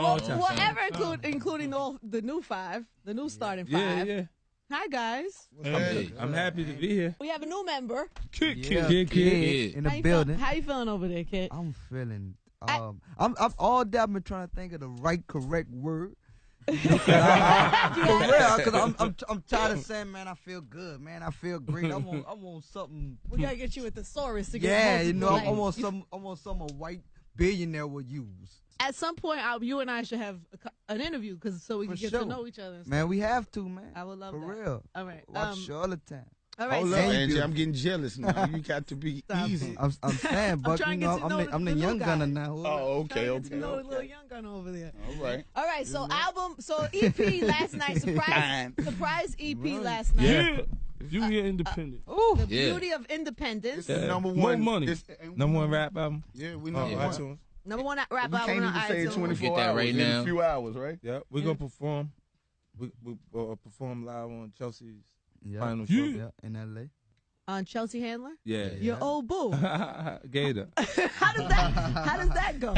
Long time. Whatever, including all the new five, the new starting five. Yeah. Hi, guys. I'm happy to be here. We have a new member. Kid. In the building. How you feeling over there, kid? I'm feeling. I'm all day. I've been trying to think of the right, correct word. For real, because I'm tired of saying, man, I feel good, man, I feel great. I want something. We gotta get you a thesaurus to get. Yeah, you know, I want some a white billionaire would use. At some point, you and I should have an interview so we can get to know each other. Man, we have to, man. I would love that. For that. real. All right. Watch all the time. All right. Hold up, Angie. I'm getting jealous now. You got to be easy. I'm saying, but you know, I'm the young gunner now. Oh, okay. You know the little young gunner over there. All right. So EP last night, surprise EP last night. Yeah. Beauty of Independence. Ooh, the beauty of independence. It's number one. More money. Number one rap album. Yeah, we know. iTunes. Number one rap album on iTunes. We can't even say 24 hours. Right now. In a few hours, right? Yeah, we're gonna perform. We perform live on Chelsea's final show. Yeah, in L.A. On Chelsea Handler? Yeah. Your old boo. Gator. How does that go?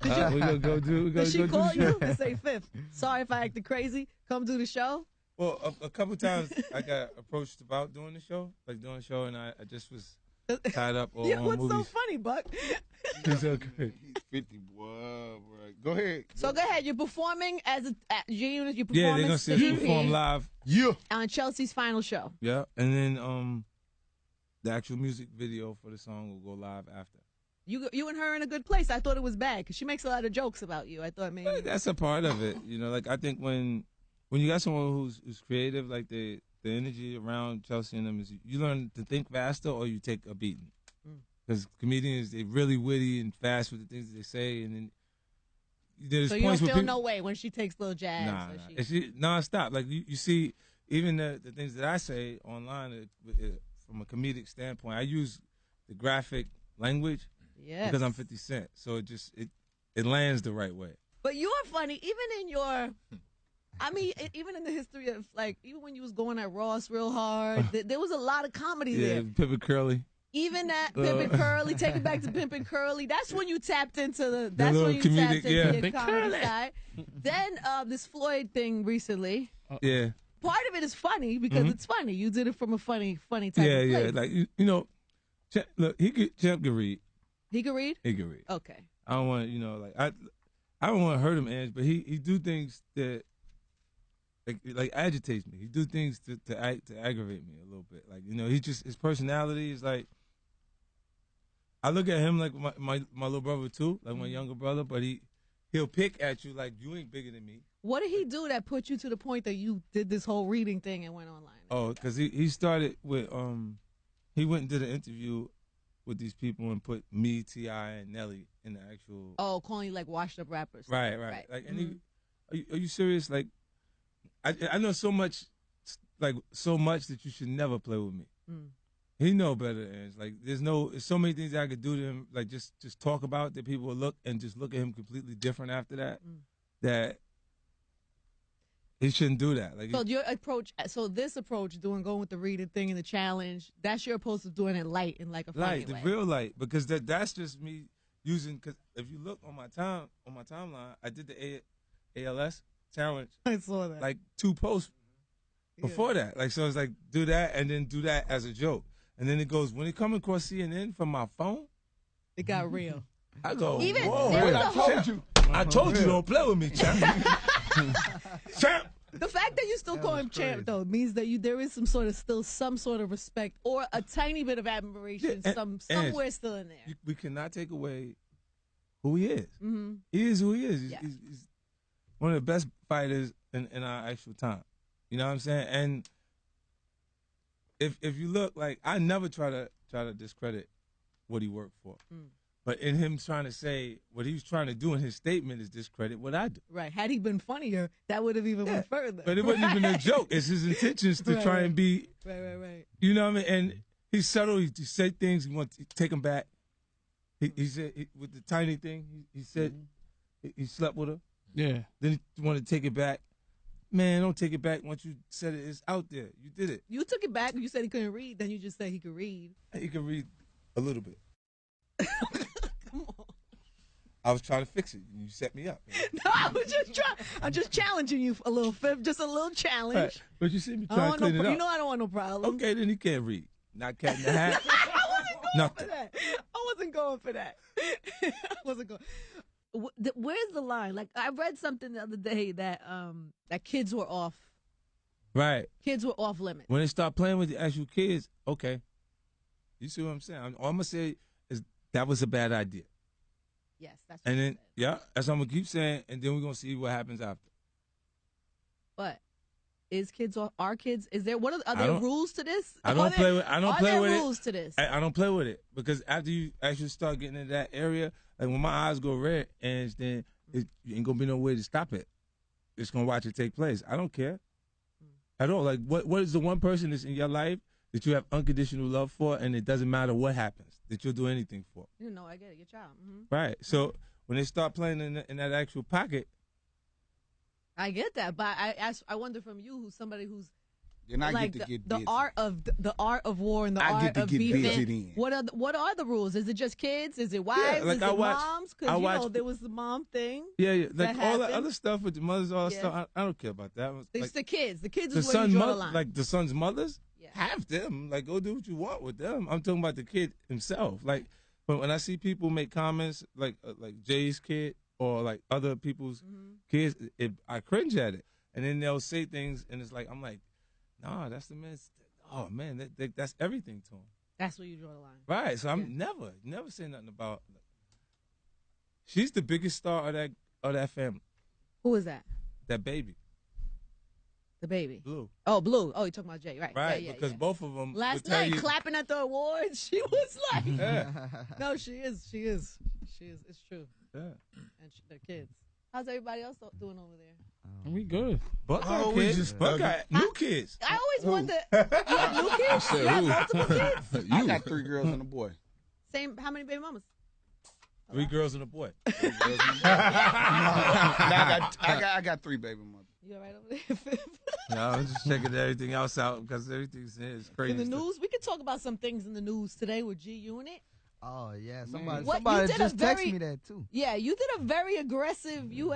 We're gonna go do. Did she call you and say, Fifth, sorry if I acted crazy, come do the show? Well, a couple times I got approached about doing the show, and I just was tied up on what's movies. so funny, Buck? He's okay. He's 50, boy. Go ahead. So go ahead. You're performing as G-Unit. You're performing. Yeah, they're gonna see us perform live. Yeah. On Chelsea's final show. Yeah, and then the actual music video for the song will go live after. You and her in a good place. I thought it was bad because she makes a lot of jokes about you. I thought maybe that's a part of it. You know, like I think when you got someone who's creative, like the energy around Chelsea and them is you learn to think faster or you take a beating. Because comedians, they're really witty and fast with the things that they say, and then there's so points you don't feel where no way when she takes little jabs. Nah. She non-stop. Like you see, even the things that I say online from a comedic standpoint, I use the graphic language because I'm 50 Cent, so it lands the right way. But you're funny, even in your. I mean, even in the history of, like, even when you was going at Ross real hard, there was a lot of comedy there. Yeah, Pippin Curly. Even that Pimpin' Curly, take it back to Pimpin' Curly. That's when you tapped into your comedy side. Then this Floyd thing recently. Yeah. Part of it is funny because it's funny. You did it from a funny type of place. Yeah. Like you know, look, Champ can read. He can read. He can read. Okay. I don't want I don't want to hurt him, Ange, but he do things that like agitates me. He do things to aggravate me a little bit. Like, you know, his personality is like. I look at him like my little brother too, like my younger brother, but he'll pick at you like you ain't bigger than me. What did he do that put you to the point that you did this whole reading thing and went online? Oh, because he started with he went and did an interview with these people and put me, T.I., and Nelly in the actual. Oh, calling you like washed up rappers. Right. Like, and are you serious? Like, I know so much that you should never play with me. He know better, and like there's so many things I could do to him, like just talk about that people will look at him completely different after that. That he shouldn't do that. Like, so your approach, this approach, going with the reading thing and the challenge, that's your approach of doing it light and like a funny way. Real light, because that's just me using. Because if you look on my timeline, I did the ALS challenge. I saw that. Like 2 posts before that. Like, so it's like do that and then do that as a joke. And then it goes, when it come across CNN from my phone, it got real. I go, even whoa, I told you don't play with me, champ. Champ. The fact that you still call him champ, though, means that there is some sort of respect or a tiny bit of admiration somewhere still in there. We cannot take away who he is. He is who he is. He's one of the best fighters in our actual time. You know what I'm saying? And if you look, like, I never try to discredit what he worked for. But in him trying to say what he was trying to do in his statement is discredit what I do. Right. Had he been funnier, that would have even went further. But it wasn't even a joke. It's his intentions to try and be. Right. You know what I mean? And he's subtle. He said things. He wants to take him back. He said with the tiny thing. He said he slept with her. Yeah. Then he wanted to take it back. Man, don't take it back. Once you said it, it's out there. You did it. You took it back. You said he couldn't read. Then you just said he could read. He could read a little bit. Come on. I was trying to fix it. You set me up. No, I'm just challenging you a little, Fifth. Just a little challenge. Right. But you see me trying to clean it up. You know I don't want no problem. Okay, then he can't read. Not Cat in the Hat. Nothing. I wasn't going for that. I wasn't going. Where's the line? Like I read something the other day that that kids were off. Right. Kids were off limits. When they start playing with the actual kids, okay. You see what I'm saying? All I'm gonna say is that was a bad idea. Yes, that's what and then yeah, that's what I'm gonna keep saying, and then we're gonna see what happens after. But is kids or are kids? Is there are there rules to this? I don't play with. I don't play with it. Are there rules to this? I don't play with it because after you actually start getting into that area, like when my eyes go red, and then it ain't gonna be no way to stop it. It's gonna watch it take place. I don't care at all. Like what is the one person that's in your life that you have unconditional love for, and it doesn't matter what happens, that you'll do anything for? You know, I get it. Your child. Mm-hmm. Right. So when they start playing in that actual pocket, I get that, but I wonder from you, who's somebody who's then I like get to get the art of war and the art of beefing. What are the rules? Is it just kids? Is it wives? Yeah, like is it moms? Because you know there was the mom thing. Yeah, like all the other stuff with the mothers, all that stuff. I don't care about that. It's like, the kids. The kids is where you draw the line. Like the son's mothers, have them. Like go do what you want with them. I'm talking about the kid himself. Like, but when I see people make comments like Jay's kid or like other people's kids, I cringe at it. And then they'll say things, and it's like I'm like, nah, that's the man's. Oh man, that's everything to him. That's where you draw the line, right? So I'm never say nothing about. She's the biggest star of that family. Who is that? That baby. The baby. Blue. Oh, Blue. Oh, you're talking about Jay, right? Right, because both of them. Last night, clapping at the awards, she was like, no, she is. It's true. Yeah. And the kids. How's everybody else doing over there? We good. Buck got kids. Buck got new kids. I always wonder. You have new kids? You have multiple kids? I got 3 girls and a boy. Same. How many baby mamas? 3 girls and a boy. I got 3 baby mamas. You all right over there? No, I'm just checking everything else out because everything is crazy. In the news, we could talk about some things in the news today with G Unit. Oh yeah, somebody just texted me that too. Yeah, you did a very aggressive. You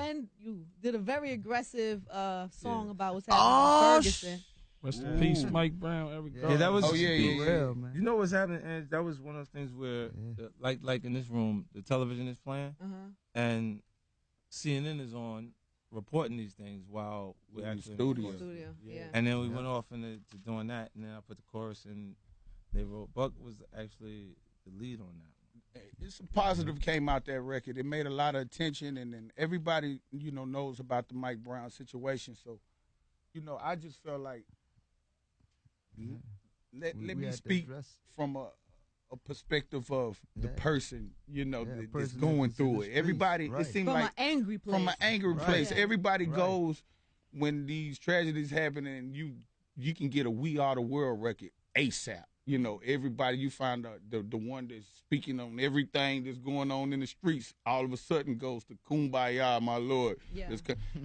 did a very aggressive song about what's happening in Ferguson. Rest in peace, Mike Brown, Eric. Yeah, that was real, man. You know what's happening, and that was one of those things where, like in this room, the television is playing, and CNN is on reporting these things while we're actually in the studio. Yeah. And then we went off into doing that, and then I put the chorus, and they wrote. Buck was actually the lead on that one. It's a positive came out that record. It made a lot of attention, and then everybody, knows about the Mike Brown situation. So, I just felt like let me speak from a perspective of the person, that's going through it. Everybody, it seems like from an angry place. From an angry place. Everybody goes when these tragedies happen, and you can get a We Are the World record ASAP. Everybody, you find the one that's speaking on everything that's going on in the streets, all of a sudden goes to Kumbaya, my Lord. Yeah.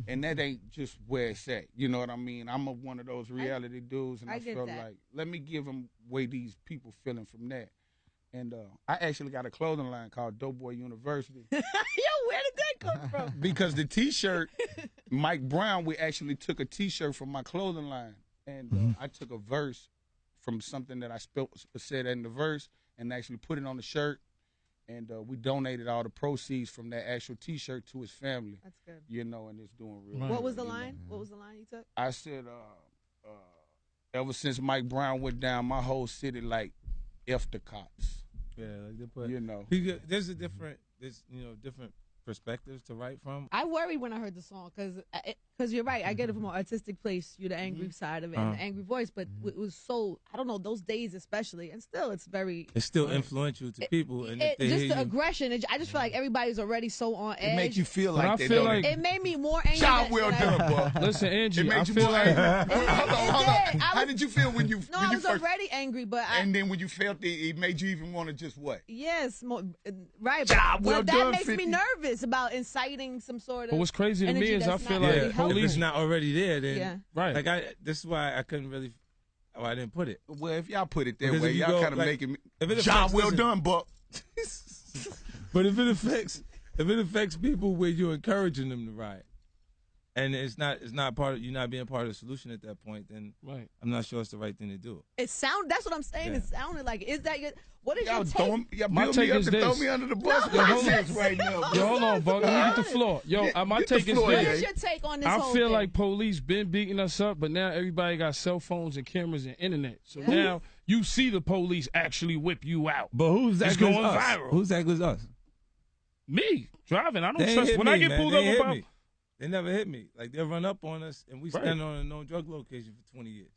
And that ain't just where it's at. You know what I mean? I'm one of those reality dudes, and I felt like, let me give them way these people feeling from that. And I actually got a clothing line called Doughboy University. Yo, where did that come from? Because the T-shirt, Mike Brown, we actually took a T-shirt from my clothing line, and I took a verse from something that I said in the verse and actually put it on the shirt, and we donated all the proceeds from that actual T-shirt to his family. That's good. And it's doing real What well. was the line? What was the line you took? I said, ever since Mike Brown went down, my whole city like F the cops. Yeah, like they put, there's different perspectives to write from. I worried when I heard the song because you're right. I get it from an artistic place. You're the angry side of it, and the angry voice. But it was so, I don't know, those days especially, and still it's still influential to people. And just the aggression. I just feel like everybody's already so on edge. It makes you feel like it made me more angry. Job well done, boy. Listen, Angie, it made you feel more like angry. Hold on. How did you feel when you? No, I was already angry, but and then when you felt it made you even want to just what? Yes, right. Job well but done. That makes me nervous about inciting some sort of. But what's crazy to me is I feel like if it's not already there, then right. Like this is why I couldn't really. Oh, I didn't put it. Well, if y'all put it that way, y'all kind of making me. Job well done, Buck. But if it affects if it affects people where you're encouraging them to riot, and it's not part of, you're not being part of the solution at that point, then I'm not sure it's the right thing to do. That's what I'm saying. Yeah. It sounded like, is that your, what is your take? My take is this. Throw me under the bus. No, hold on. Right now, yo, hold on, Buck. Let me get the floor. Yo, my take is this. What is your take on this whole feel thing? like police been beating us up, but now everybody got cell phones and cameras and internet. So now you see the police actually whip you out. But who's that? It's going viral. Who's that with us? Me driving. I don't trust when I get pulled over by. They never hit me. Like, they'll run up on us, and we stand on a known drug location for 20 years.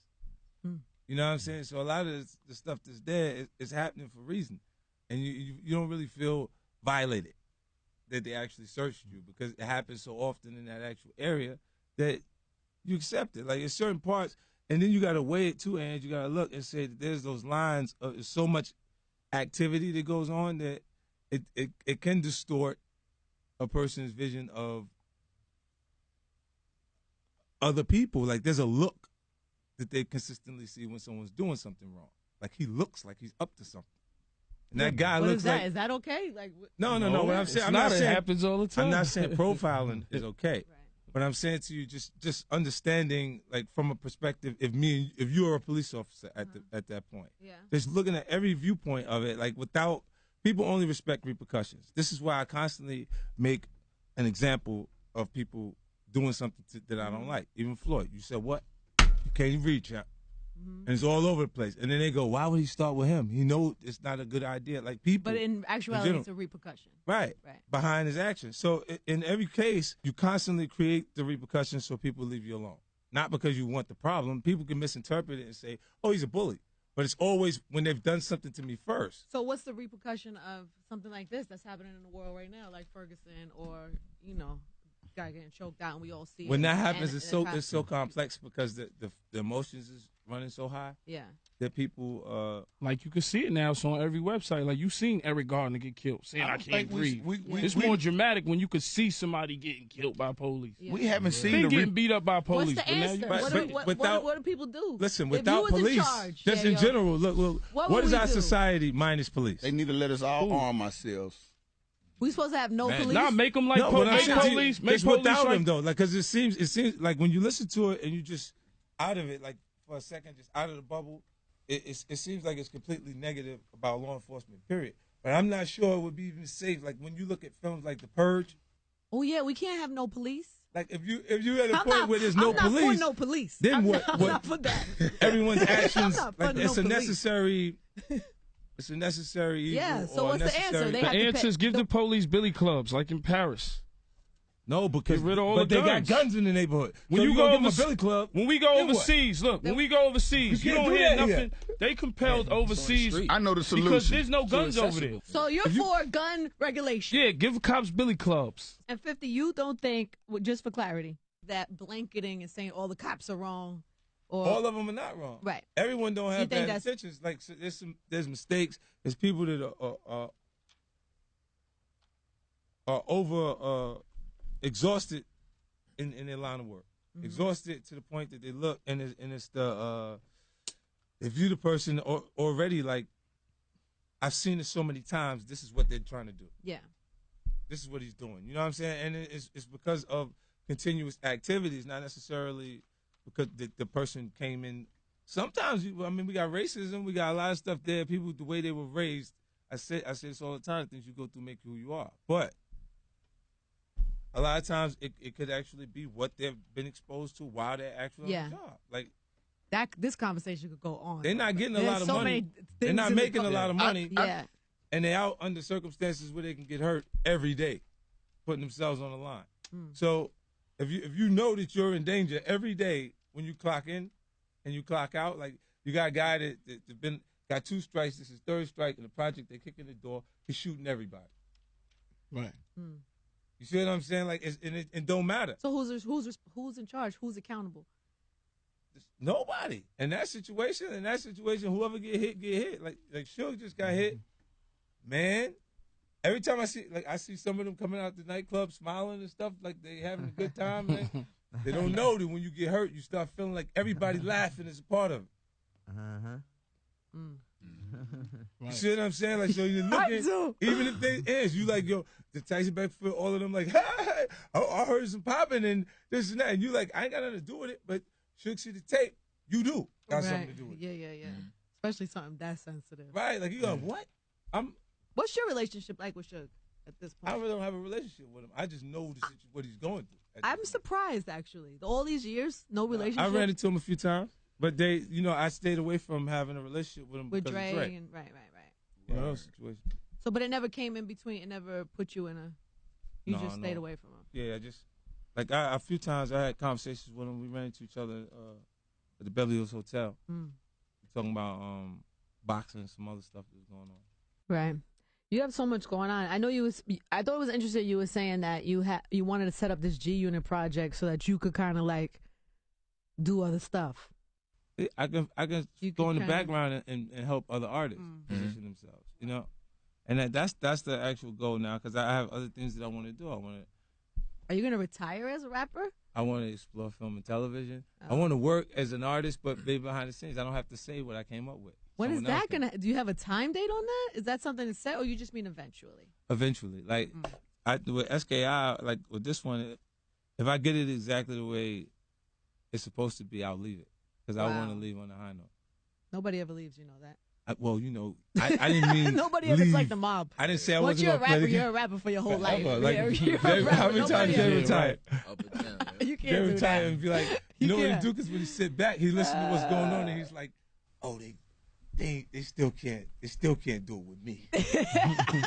You know what I'm saying? So a lot of the stuff that's there is happening for a reason. And you don't really feel violated that they actually searched you, because it happens so often in that actual area that you accept it. Like, it's certain parts, and then you got to weigh it too, and you got to look and say that there's those lines of so much activity that goes on that it can distort a person's vision of other people. Like, there's a look that they consistently see when someone's doing something wrong. Like, he looks like he's up to something. And that guy looks like... Is that okay? Like, no. What I'm saying, it happens all the time. I'm not saying profiling is okay. Right. But I'm saying to you, just understanding, like, from a perspective, if you are a police officer at that point, just looking at every viewpoint of it, like, without, people only respect repercussions. This is why I constantly make an example of people doing something that I don't like. Even Floyd, you said what? You can't even reach out. And it's all over the place. And then they go, why would he start with him? He knows it's not a good idea. Like, people. But in actuality, it's a repercussion. Right. Behind his actions. So in every case, you constantly create the repercussions so people leave you alone. Not because you want the problem. People can misinterpret it and say, oh, he's a bully. But it's always when they've done something to me first. So what's the repercussion of something like this that's happening in the world right now, like Ferguson, or, guy getting choked out, and we all see when that happens, it's so complex because the emotions is running so high. Yeah. That people like, you can see it now. It's on every website. Like, you seen Eric Gardner get killed, saying I can't breathe. It's more dramatic when you could see somebody getting killed by police. Yeah. We haven't seen getting beat up by police. What's the answer? What do people do? Listen, without police, just in general, look, what is our society minus police? They need to let us all arm ourselves. We supposed to have no police? Not make them like police. Make police without them, though. Like, because it seems like when you listen to it and you just out of it, like, for a second, just out of the bubble, it seems like it's completely negative about law enforcement, period. But I'm not sure it would be even safe. Like, when you look at films like The Purge. Oh, yeah, we can't have no police. Like, if you at a point where there's no police. I'm not for no police. Then I'm what? I'm not for that. Everyone's actions, like, it's a police. necessary... It's a necessary evil. Yeah, so what's the answer? The answer is give the police billy clubs, like in Paris. No, because get rid of all the guns. They got guns in the neighborhood. When so you go over a billy club, when we go overseas, when we go overseas, you don't hear nothing. Yet. They compelled overseas. I know the solution because there's no guns over there. So you're for gun regulation? Yeah, give cops billy clubs. And 50, you don't think, just for clarity, that blanketing and saying all the cops are wrong? Or, all of them are not wrong. Right. Everyone don't have bad intentions. Like, so there's mistakes. There's people that are over exhausted in their line of work. Mm-hmm. Exhausted to the point that they look and it's the they view the person already like, I've seen it so many times. This is what they're trying to do. Yeah. This is what he's doing. You know what I'm saying? And it's because of continuous activities, not necessarily because the person came in. Sometimes, we got racism. We got a lot of stuff there. People, the way they were raised, I say this all the time, things you go through make you who you are. But a lot of times, it could actually be what they've been exposed to while they're actually on the job. Like, this conversation could go on. They're not getting a lot of money. They're not making a lot of money. And they're out under circumstances where they can get hurt every day, putting themselves on the line. So if you know that you're in danger every day when you clock in and you clock out, like, you got a guy that got 2 strikes, this is 3rd strike in the project, they kick in the door, he's shooting everybody. Right. You see what I'm saying? Like, it don't matter. So who's in charge? Who's accountable? Nobody. In that situation, whoever get hit. Like Suge just got hit. Man, every time I see some of them coming out the nightclub smiling and stuff, like they having a good time, man. They don't know that when you get hurt, you start feeling like everybody laughing is a part of it. You see what I'm saying? Like, so you're looking, even if they is, you like, yo, the Tyson Beckford, all of them like, hey, I heard some popping and this and that. And you like, I ain't got nothing to do with it, but Suge see the tape, you do got something to do with it. Yeah. Especially something that sensitive. Right, like you go, what? What's your relationship like with Suge at this point? I really don't have a relationship with him. I just know what he's going through. I'm surprised, actually. All these years, no relationship? I ran into him a few times, but I stayed away from having a relationship with him with because Dre of Dre. And right. You know, situation. So, but it never came in between. It never put you in a. You just stayed away from him. Yeah, I just a few times I had conversations with him. We ran into each other at the Beverly Hills Hotel, talking about boxing and some other stuff that was going on. Right. You have so much going on. I know I thought it was interesting. You were saying that you wanted to set up this G Unit project so that you could kind of like do other stuff. I can go in the background and help other artists position themselves. You know, and that's the actual goal now because I have other things that I want to do. Are you gonna retire as a rapper? I want to explore film and television. I want to work as an artist, but be behind the scenes. I don't have to say what I came up with. When is that gonna? Do you have a time date on that? Is that something to set, or you just mean eventually? Eventually, like with SKI, like with this one, if I get it exactly the way it's supposed to be, I'll leave it because I want to leave on a high note. Nobody ever leaves, you know that. I didn't mean nobody ever like the mob. I didn't say I wasn't going to play the game. You're a rapper for your whole life. How many times Jay retired? Up and down. You can't Jay do retired that. And be like, you know what he do? Because when he sit back, he listen to what's going on, and he's like, oh, they still can't do it with me.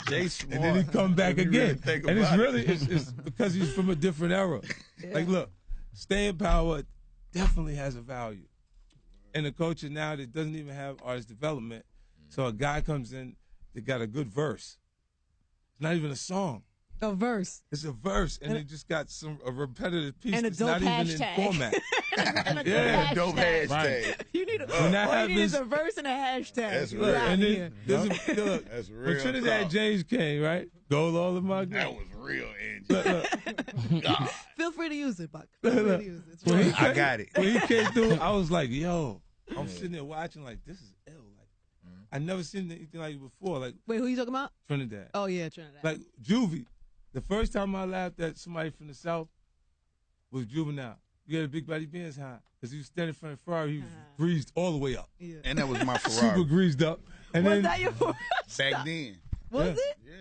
Jay smart. And then he come back again, really and it's because he's from a different era. Yeah. Like, look, staying power definitely has a value. In a culture now that doesn't even have artist development, so a guy comes in that got a good verse. It's not even a song. A verse. It's a verse, and it just got a repetitive piece. And a dope not hashtag. Even in format. And a dope hashtag. Right. You need all you need is a verse and a hashtag. That's real. And then that's real. When Trinidad James came, right? Gold all of my That was real, Angie. Feel free to use it, Buck. Feel free to use it. I got it. When he came through, I was like, yo. I'm sitting there watching like this is ill. Like I never seen anything like it before. Like wait, who you talking about? Trinidad. Oh yeah, Trinidad. Like Juvie. The first time I laughed at somebody from the South was Juvenile. You got a big body Benz high because he was standing in front of Ferrari. He was greased all the way up. Yeah. And that was my Ferrari. Super greased up. And was then, that your Ferrari? Back then. Was it? Yeah.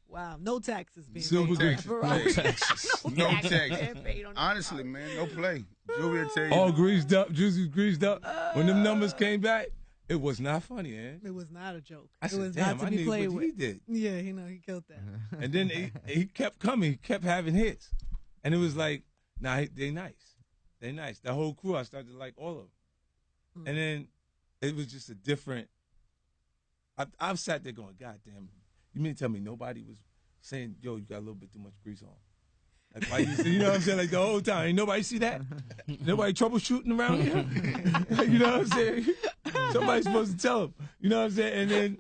Wow, no taxes being Super paid. greased. No taxes. No taxes. Honestly, man, no play. Juvie will tell you. All greased up. Juicy greased up. When them numbers came back, it was not funny, man. It was not a joke. I said, it was damn, not to I be knew played what with. he did. Yeah, he killed that. And then he kept coming. He kept having hits. And it was like, nah, they nice. They nice. The whole crew, I started to like all of them. And then it was just a different. I've sat there going, God damn, you mean to tell me nobody was saying, yo, you got a little bit too much grease on? Like, why you know what I'm saying? Like the whole time, ain't nobody see that? Nobody troubleshooting around here? You know what I'm saying? Somebody's supposed to tell him. You know what I'm saying? And then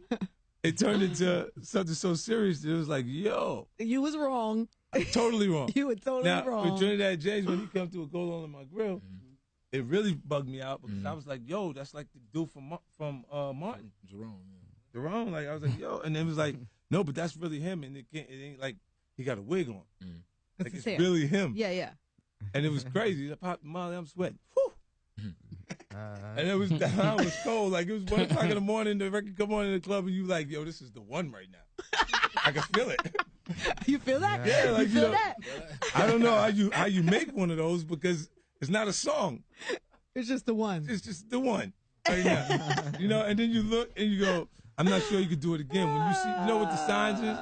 it turned into something so serious that it was like, yo. You was wrong. Totally wrong. You were totally wrong. Now, with Trinidad James, when he come to a goal on my grill, it really bugged me out because I was like, yo, that's like the dude from Martin. Jerome, like I was like, yo, and it was like, no, but that's really him, and it ain't like he got a wig on. Like it's really him. Yeah. And it was crazy. I popped Molly, I'm sweating. Whew. And it was the line was cold. Like it was 1 o'clock in the morning. The record come on in the club, and you like, yo, this is the one right now. I can feel it. You feel that? Yeah, like you feel that. I don't know how you make one of those because it's not a song. It's just the one. It's just the one right now. You know, and then you look and you go, I'm not sure you could do it again. When you see, you know what the signs is?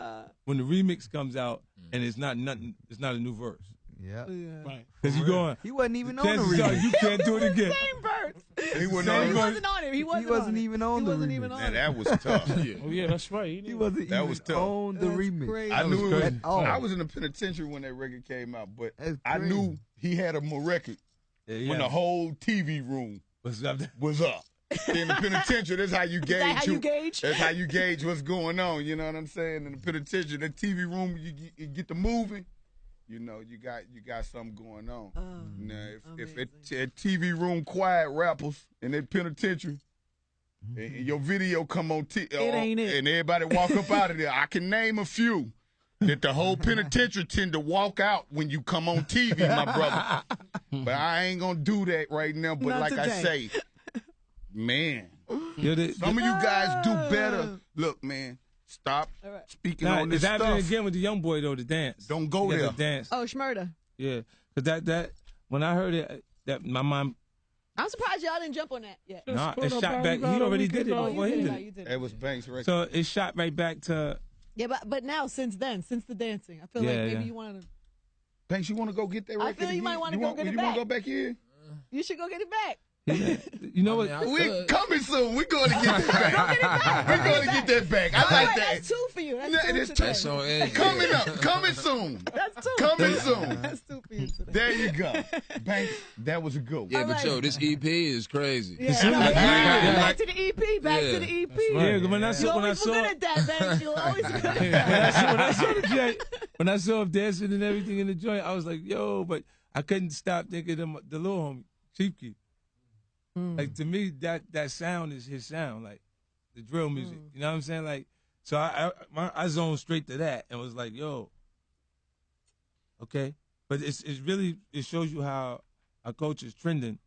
When the remix comes out and it's not a new verse. Yeah. Right. Because you're going. He wasn't even on the remix. You can't do it again. Same verse. He wasn't on it. He wasn't even on the remix. Man, that was tough. Oh yeah, that's right. He wasn't even on the remix. Crazy. I knew it was. I was in the penitentiary when that record came out, but I knew he had a record when the whole TV room was up. In the penitentiary, that's how you gauge. That's how you gauge what's going on. You know what I'm saying? In the penitentiary, the TV room, you get the movie. You know, you got something going on. Now, if at TV room quiet rappers in that penitentiary, and your video come on It ain't it. and everybody walk up out of there. I can name a few that the whole penitentiary tend to walk out when you come on TV, my brother. But I ain't gonna do that right now. But Not like today. I say, man, some of you guys do better. Look, man, stop speaking on this it's happening stuff. again with the young boy though. The dance. Don't go You there. got the dance. Oh, Schmurda. Yeah, because that when I heard it, that my mom. I'm surprised y'all didn't jump on that yet. Nah, it shot back. He already did it before he did it. You did It was Banks' record. So it shot right back to. Yeah, but now since the dancing, I feel like maybe you wanted to. Banks, you want to go get that record? I feel you might want to go get it You back. want to go back here? You should go get it back. You know what? We coming soon. We're going to get this back. We're going to get that back. I like that. That's two for you. That's No, two it's today. That's on Angie. Coming up. Coming soon. That's two. Coming soon. That's two for you today. There you go. Banks, that was a good one. Yeah, All but right. yo, this EP is crazy. Back to the EP. Back Yeah. to the EP. Yeah, when I You saw always good at that, man. You always good at when that. I saw the joint, when I saw him dancing and everything in the joint, I was like, yo, but I couldn't stop thinking of the little homie, Chief Keef. Like to me, that sound is his sound, like the drill music. You know what I'm saying? Like, so I zoned straight to that and was like, yo, okay. But it shows you how our culture is trending.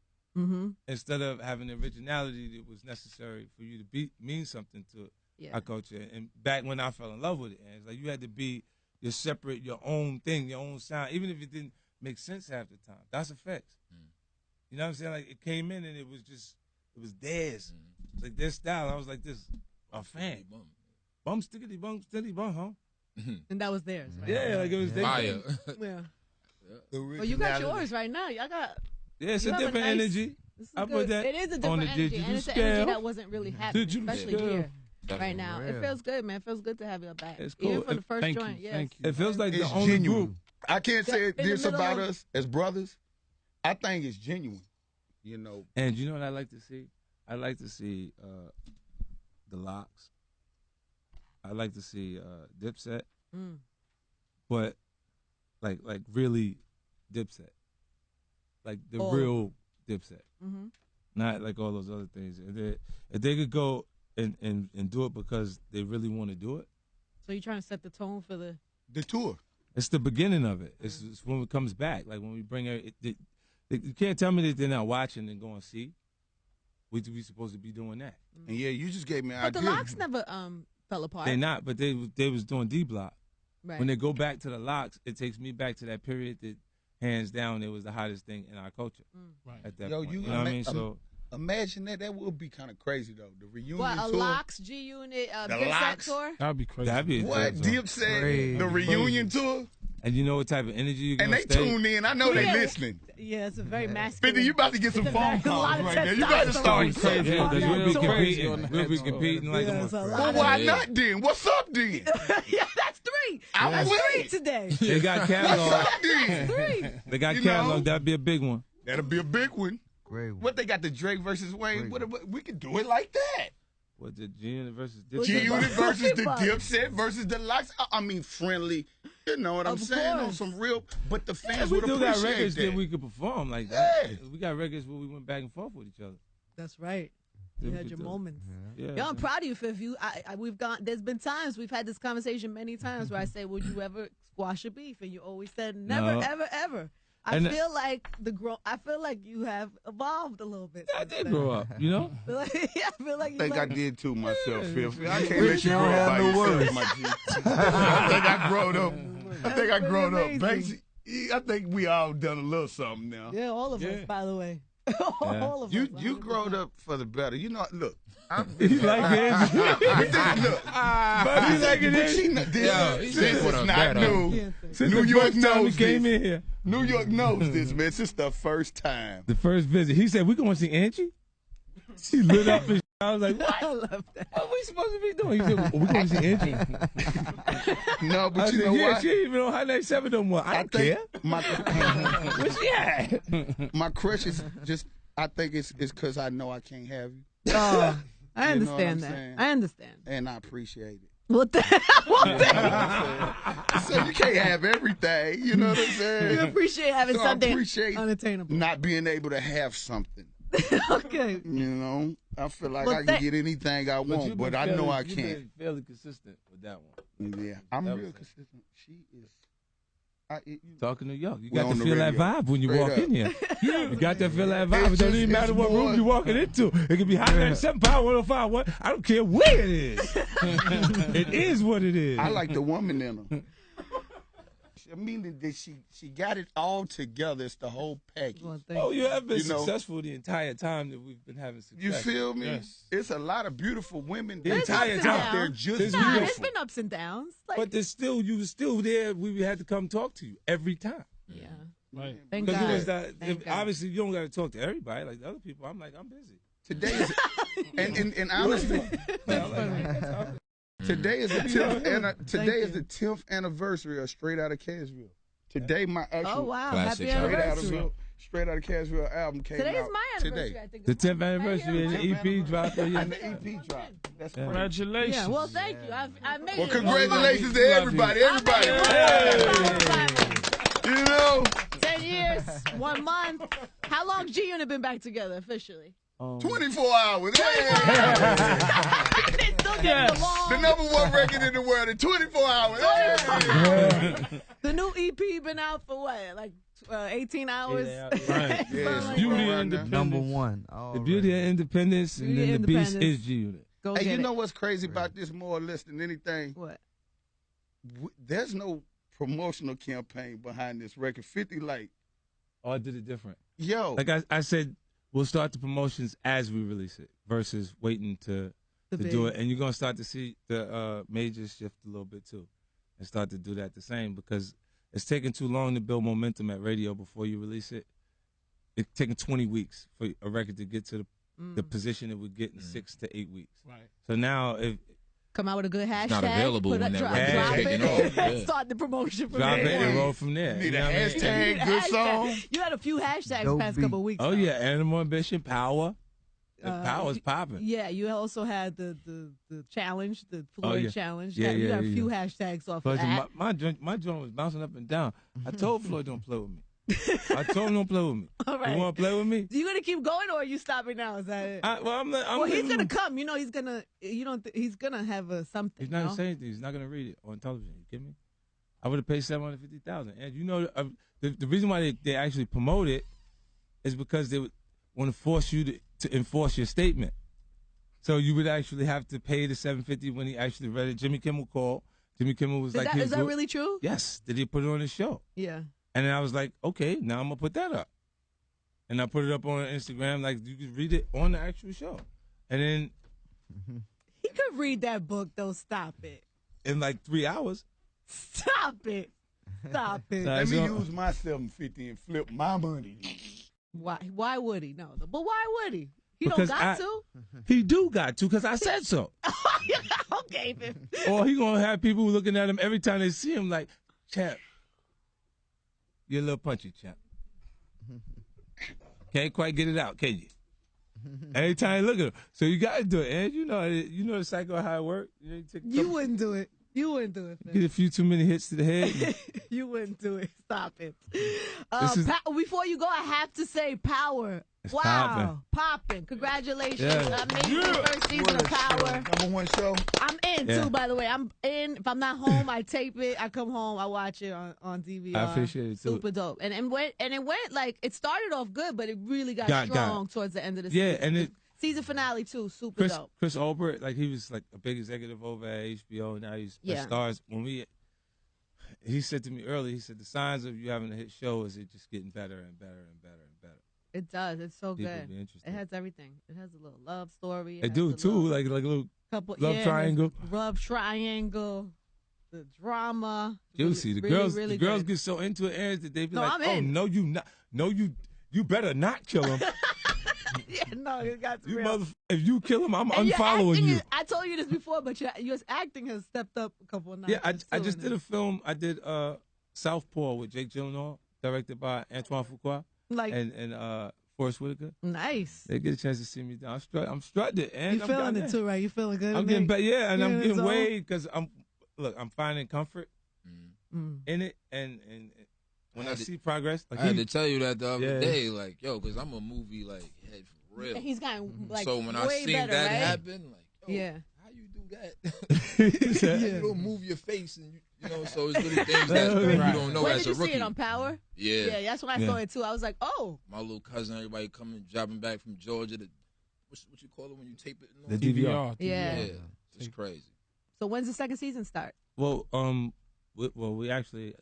Instead of having the originality that was necessary for you to mean something to our culture. And back when I fell in love with it, and it's like you had to be your own thing, your own sound, even if it didn't make sense half the time. That's effects. You know what I'm saying? Like it came in and it was theirs. Like their style. I was like a fan. Bum stickity bum stickity bum, huh? And that was theirs, right? Yeah, like it was theirs. Fire. Yeah. Well, you got yours right now. Y'all got. Yeah, it's You a have a different nice- energy. This is I good. put that It is a on different the energy, digital and it's an scale. energy that wasn't really happening, Digital especially scale. here right now. It feels good, man. It feels good to have your back. It's cool. Even for the first Thank joint, you. yes. Thank you. It feels like It's the only genuine. group. I can't say In the this middle about of- us as brothers. I think it's genuine. You know. And you know what I like to see? I like to see the Locks. I like to see Dipset. But like really Dipset. Like the real Dipset. Not like all those other things. If they could go and do it because they really want to do it. So you're trying to set the tone for the tour. It's the beginning of it. It's when it comes back. Like when we bring it. You can't tell me that they're not watching and going to see. We supposed to be doing that. And yeah, you just gave me an But idea. the Locks never fell apart. They're not, but they was doing D Block. Right. When they go back to the Locks, it takes me back to that period that hands down it was the hottest thing in our culture. Right. At that Yo, point. you You know what I mean? So imagine that. That would be kind of crazy though. The reunion What, a tour. Locks, G-Unit, The Dipset Locks. tour? That'd be crazy. that'd be a What dope Dip song. said? The reunion tour. And you know what type of energy you're And gonna they stay? tuned in. I know they Yeah. listening. Yeah, it's a very masculine. 50, you about to get some It's a phone very- a lot calls of right now. You about to start testosterone. crazy. Yeah, on because that we'll be tour. competing. We'll be competing like Yeah, a it's a motherfucker. lot Well, of- why Yeah. not then? What's up then? Yeah, that's three. I'm That's with three it. today. They got What's catalog. up then? Three. They got You catalog. know? That'd be a big one. That'll be a big one. Great one. What they got, the Drake versus Wayne? What, we could do it like that. What the G-Unit versus Well, Dipset? G-Unit versus the Everybody. Dipset versus the Locks. I mean, friendly. You know what I'm Of saying? On course. some real, but the Yeah, fans we would do got appreciate records that. that we could perform like that. Yeah. We got records where we went back and forth with each other. That's right. You Yeah, we had could your do it. moments. Yeah. Yo, I'm proud of you, Fifth. We've gone. There's been times we've had this conversation many times where I say, "Would you ever squash a beef?" And you always said, "Never, No. ever, ever." I And- feel like I feel like you have evolved a little bit. I since did then. grow up, you know? I feel like I think I you did too myself, Fifth. I can't Rich, let you you grow don't up by have no yourself, words. my G. I think I growed up. I think I That's growed up. pretty Banksy, I think we all done a little something now. Yeah, all of us, by the way. All of You us. you growed up for the better. You know, look. You like it? Look, But you like it? but she know, Yo, this he said is for the not better. new. Since New the York first time he knows came this. in here. New York knows this, man. This is the first time. The first visit. He said, we going to see Angie? She lit up and I was like, what? I love that. What are we supposed to be doing? He said, well, we going to see Angie. No, I but you said, know yeah, what? she ain't even on High 97 no more. I don't care. Where she at? My crush is just, I think it's because I know I can't have you. Oh, I You know what I'm understand that. saying? I understand. And I appreciate it. What the hell? So you can't have everything. You know what I'm saying? You appreciate having So I something appreciate unattainable. not being able to have something. Okay. You know? I feel like I can get anything I want, but I know I can't. You've been fairly consistent with that one. Yeah, I'm real consistent. She is. Talking to y'all, you got to feel that vibe when you walk in here. You got to feel that vibe. It don't even matter what room you're walking into. It can be Hot 97 Power 105. What? I don't care where it is. It is what it is. I like the woman in her. I mean that she got it all together. It's the whole package. Well, you have been successful the entire time that we've been having success. You feel me? Yes. It's a lot of beautiful women the entire time out there just beautiful. There's been ups and downs. Like, but you were still there. We had to come talk to you every time. Yeah. Right. Thank God. Obviously, you don't got to talk to everybody. Like the other people, I'm busy. Today is, and honestly, today is the 10th anniversary of Straight Outta Cashville. Today, my actual happy anniversary. Straight Outta Cashville album came out. Today's my anniversary. Today. I think the 10th anniversary and the EP dropped. And the EP dropped. That's crazy. Congratulations. Yeah. Well, thank you. I made it. Well, congratulations to everybody. You know, 10 years, 1 month. How long G-Unit been back together officially? 24 hours. They still getting along. The #1 record in the world in 24 hours. The new EP been out for what? Like 18 hours? Right. Yeah, Beauty and Independence. #1. The Beauty and Independence, and then the Beast is G-Unit. Hey, you know what's crazy about this more or less than anything? What? There's no promotional campaign behind this record. 50 like. Oh, I did it different. Yo. Like I said, we'll start the promotions as we release it versus waiting to do it. And you're going to start to see the majors shift a little bit too and start to do that the same because it's taking too long to build momentum at radio before you release it. It's taking 20 weeks for a record to get to the position it would get in 6 to 8 weeks. Right. So now if come out with a good hashtag. It's not available when that drop record's taking off. it. Start the promotion from drop there. it and roll from there. Need a hashtag, good song. You had a few hashtags Dope past beat. couple of weeks. Oh though. yeah, Animal Ambition, Power. Power's popping. Yeah, you also had the challenge, the Floyd challenge. Yeah, you had a yeah. few hashtags off of Floyd, that. my joint was bouncing up and down. I told Floyd don't play with me. I told him don't play with me. All right. You want to play with me? You gonna keep going, or are you stopping now? Is that it? He's gonna come. You know, he's gonna. He's gonna have something. He's not gonna say anything. He's not gonna read it on television. You kidding me? I would have paid $750,000. And you know, the reason why they actually promote it is because they want to force you to enforce your statement. So you would actually have to pay the $750 when he actually read it. Jimmy Kimmel called. Jimmy Kimmel was like, "Is that really true?" Yes. Did he put it on his show? Yeah. And then I was like, okay, now I'm gonna put that up. And I put it up on Instagram, like you can read it on the actual show. And then he could read that book though. Stop it. In like 3 hours. Stop it. Stop it. Let me use my $750 and flip my money. Why would he? No, but why would he? He don't got to. He do got to because I said so. Okay, man. Or he gonna have people looking at him every time they see him like, champ, you're a little punchy, champ. Can't quite get it out, can you? Every time you look at him. So you got to do it, and you know the cycle of how it works. You wouldn't do it. You wouldn't do it. Get a few too many hits to the head. You wouldn't do it. Stop it. Before you go, I have to say Power. Wow. Popping. Congratulations. Yeah. Amazing first season of Power. #1 show. I'm in, too, by the way. I'm in. If I'm not home, I tape it. I come home. I watch it on DVR. I appreciate it, too. Super dope. And it went, like, it started off good, but it really got strong towards the end of the season. Yeah, and season finale, too. Super dope. Chris Albert, like, he was, like, a big executive over at HBO. Now he's at Stars. He said to me earlier, he said, the signs of you having a hit show is it just getting better and better and better and better. It does. It's so People good. be interested. It has everything. It has a little love story. It do too, like a little couple love triangle. Love triangle. The drama. Juicy. The girls get so into it, Aaron, that they be like, "Oh no, you not. No, you better not kill him." Yeah, no, it got you real. If you kill him, I'm unfollowing you. I told you this before, but your acting has stepped up a couple of nights. Yeah, I just did a film. I did Southpaw with Jake Gyllenhaal, directed by Antoine Fuqua. And Forrest Whitaker. Nice. They get a chance to see me down. I'm strutting it, and you feeling it too, right? You feeling good? I'm getting better, yeah, and I'm getting way because I'm finding comfort in it, and when I see progress, like I had to tell you that the other day, like, yo, because I'm a movie like head for real. And he's gotten like so when I way seen better, that right? happen, like, yo, Yeah. how you do that? You don't move your face, and you know. So it's really things that you don't know Where as did a you rookie. see it on Power? Yeah, that's when I saw it too. I was like, oh. My little cousin, everybody coming, dropping back from Georgia. What you call it when you tape it? The DVR. Yeah. It's crazy. So when's the second season start? Well, we actually,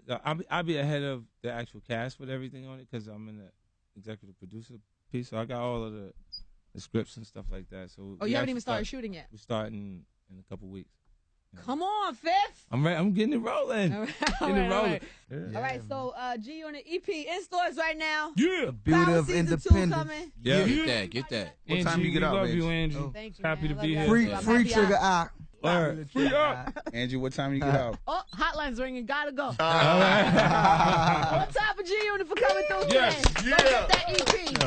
I'll be ahead of the actual cast with everything on it because I'm in the executive producer piece. So I got all of the scripts and stuff like that. So you haven't even started shooting yet? We're starting in a couple weeks. Yeah. Come on, Fifth. I'm ready. I'm getting it rolling. All right. Getting it rolling. All right. Yeah. All right. So G on the EP in stores right now. Yeah. The beauty Power of season 2 independence. coming. Yeah. Get that. What time you get out, love Angie? you, Angie. Oh, thank you, Happy man. to I be love here. you. I'm Free happy trigger out. out. Free up. Angie, what time you get out? Oh, hotline's ringing. Gotta go. All right. One time for G Unit for coming through Yes. today. Go get that EP.